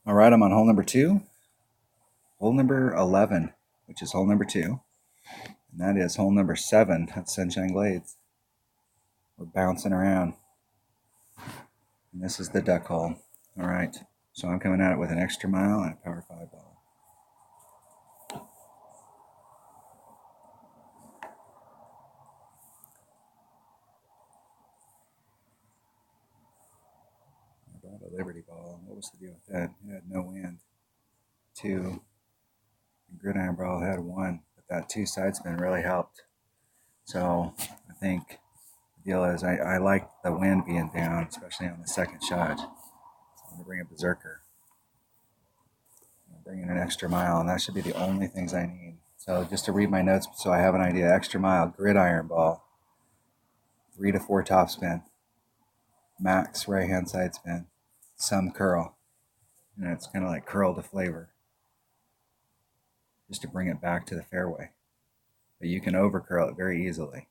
All right, I'm on hole number 2, hole number 11, which is hole number 2, and that is hole number 7 at Sunshine Glades. We're bouncing around, and this is the duck hole. All right, so I'm coming at it with an extra mile and a power 5 ball. I brought a Liberty ball. What was the deal with that? It had no wind. 2. The gridiron ball had 1, but that 2 side spin really helped. So I think the deal is I like the wind being down, especially on the second shot. So I'm going to bring a berserker. Bring in an extra mile, and that should be the only things I need. So just to read my notes so I have an idea: extra mile, gridiron ball, 3 to 4 topspin, max right hand side spin, some curl, and it's kind of like curl to flavor, just to bring it back to the fairway. But you can over curl it very easily.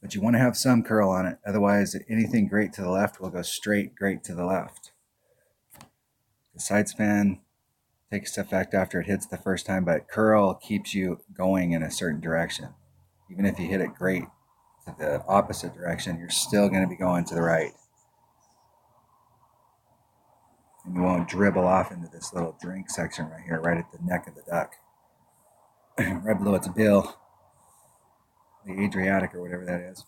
But you want to have some curl on it, otherwise anything great to the left will go straight great to the left. The side spin takes effect after it hits the first time, but curl keeps you going in a certain direction. Even if you hit it great to the opposite direction, you're still going to be going to the right. And you won't dribble off into this little drink section right here, right at the neck of the duck. Right below its bill, the Adriatic or whatever that is.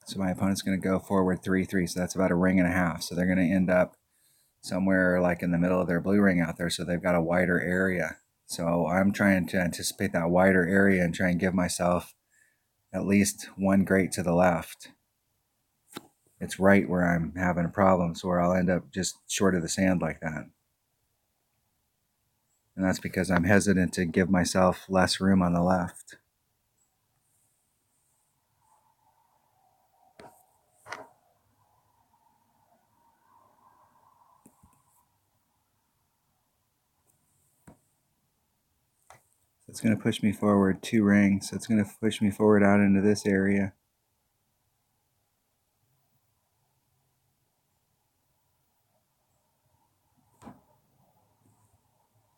So my opponent's going to go forward 3-3, so that's about a ring and a half. So they're going to end up somewhere like in the middle of their blue ring out there, so they've got a wider area. So I'm trying to anticipate that wider area and try and give myself at least one great to the left. It's right where I'm having problems, where I'll end up just short of the sand like that. And that's because I'm hesitant to give myself less room on the left. It's going to push me forward 2 rings. So it's going to push me forward out into this area.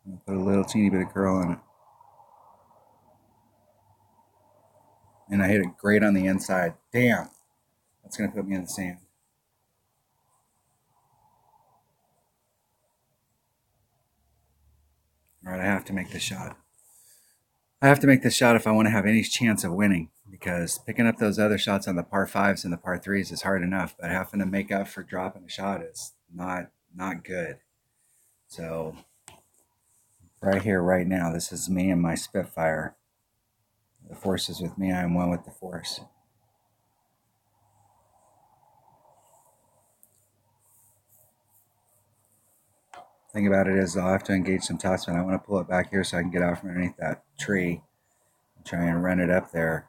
I'll put a little teeny bit of curl on it. And I hit it great on the inside. Damn. That's going to put me in the sand. All right, I have to make this shot. I have to make this shot if I want to have any chance of winning, because picking up those other shots on the par 5s and the par 3s is hard enough, but having to make up for dropping a shot is not good. So right here, right now, this is me and my Spitfire. The force is with me. I am one with the force. Thing about it is I'll have to engage some topspin. I want to pull it back here so I can get out from underneath that tree and try and run it up there.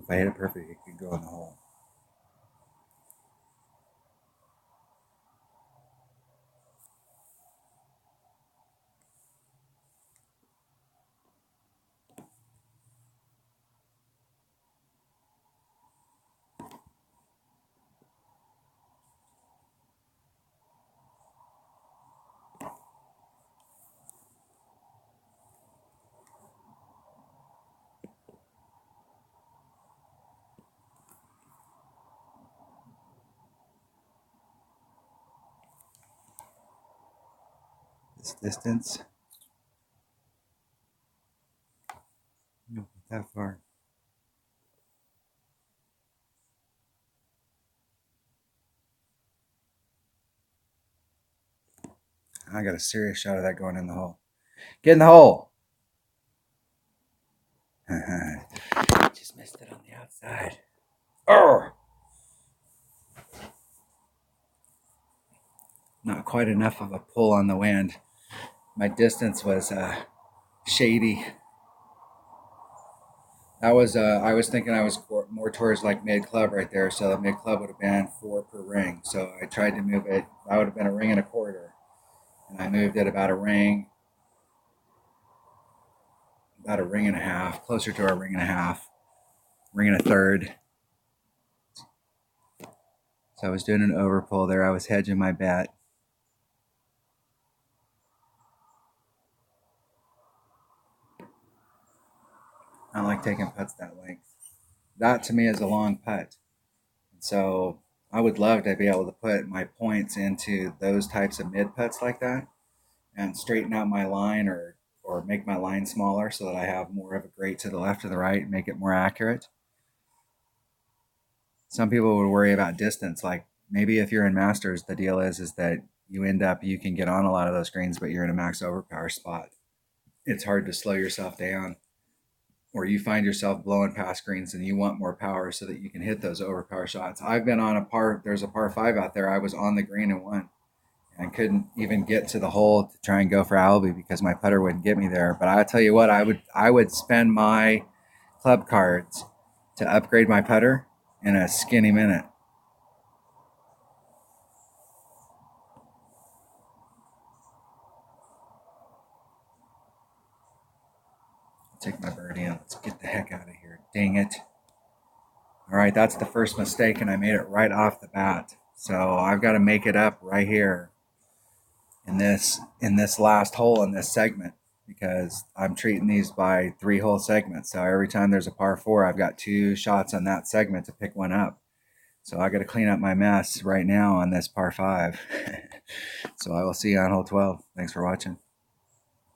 If I hit it perfect, it could go in the hole. This distance, not that far. I got a serious shot of that going in the hole. Get in the hole. Just missed it on the outside. Oh! Not quite enough of a pull on the wind. My distance was shady. That was I was thinking I was more more towards like mid club right there. So the mid club would have been 4 per ring. So I tried to move it. That would have been a ring and a quarter, and I moved it about a ring and a half, closer to a ring and a half, ring and a third. So I was doing an overpull there. I was hedging my bet. I don't like taking putts that length. That to me is a long putt. So I would love to be able to put my points into those types of mid putts like that and straighten out my line or make my line smaller so that I have more of a grate to the left or the right and make it more accurate. Some people would worry about distance. Like maybe if you're in Masters, the deal is that you can get on a lot of those greens, but you're in a max overpower spot. It's hard to slow yourself down, or you find yourself blowing past greens and you want more power so that you can hit those overpower shots. I've been on there's a par 5 out there. I was on the green and won and couldn't even get to the hole to try and go for Albie because my putter wouldn't get me there. But I tell you what, I would spend my club cards to upgrade my putter in a skinny minute. Take my birdie in. Let's get the heck out of here. Dang it. All right, that's the first mistake, and I made it right off the bat. So I've got to make it up right here in this last hole in this segment, because I'm treating these by 3-hole segments. So every time there's a par 4, I've got 2 shots on that segment to pick one up. So I got to clean up my mess right now on this par 5. So I will see you on hole 12. Thanks for watching.